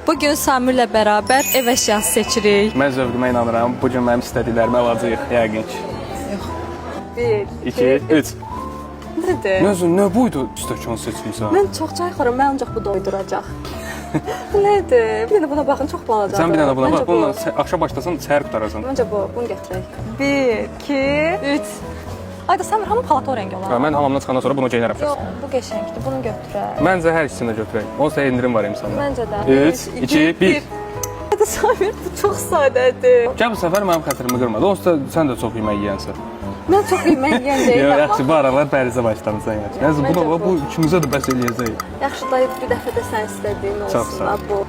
Bugün Samirlə bərabər ev əşyası seçirik. Mən zövqümə inanıram. Bugün mənim istədiklərimi alacağıq, yəqin ki. 1, 2, 3. Nədir? Nə buydu stəkan seçmisən? Mən çox çay xaram, mən ancaq bu doyduracaq. Nədir? Bir dənə buna baxın, çox balacadır. Sən bir dənə buna bax, bununla axşam başlasan səhər qutararsan. Məncə bu, bunu gətirək. 1, 2, 3. Ayda Samir, hamı palato rəngi olar. Mən hamamdan çıxandan sonra bunu geyinərəm. Yox, bu qəşəngdir, bunu götürək. Məncə hər ikisini də götürək. Onsuz da indirim var imsanda. Məncə də. 3, 2, 1. Ayda Samir, bu çox sadədir. Gəl bu səfər mənim xətrimi qırmadı. Onsuz da sən də çox yemək yeyənsən. Mən çox yemək yeyən deyiləm. Yox, yaxşı, bu aralar bərizə başlamısan yaxşı. Yəni bunu bu ikimizə də bəs eləyəcək. Yaxşı, dayı, bir dəfə də sən istədiyin olsun da bu.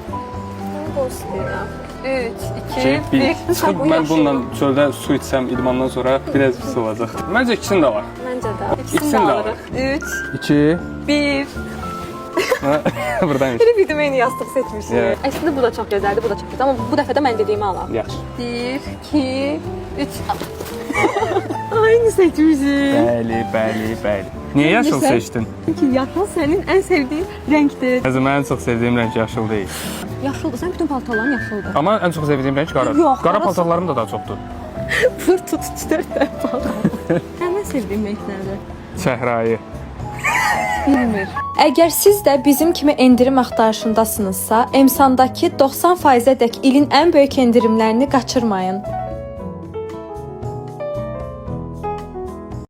Bunu da istəyirəm. 3, 2, 1. Çıxıb mən bununla çöldə su içsəm idmandan sonra biraz pis olacaq. Məncə ikisini də var. Məncə də. İkisini də alırıq. 3, 2, 1. buradan iç. Bir video eyni yastıq seçmişik. Əslində bu da çox gözəldir, bu da çox gözəl. Amma bu dəfə də mən dediyimi alam. Yaxşı. 1, 2, 3. Aynı seçmişik. Bəli. Niyə yaşıl seçdin? Çünki yaşıl sənin ən sevdiyin rəngdir. Əzə mənim çox sevdiyim rəng yaşıl deyil. Yaşıldır, sən bütün paltarların yaşıldır. Amma ən çox sevdiyim rəng qaradır. Yox, Qara paltarlarım da daha çoxdur. Vur tut 4 dənə paltar. Ən sevdiyim renk nədir? Səhrayı. Bilmir. Əgər siz də bizim kimi endirim axtarışındasınızsa, Emsandakı 90%-ədək ilin ən böyük endirimlərini qaçırmayın.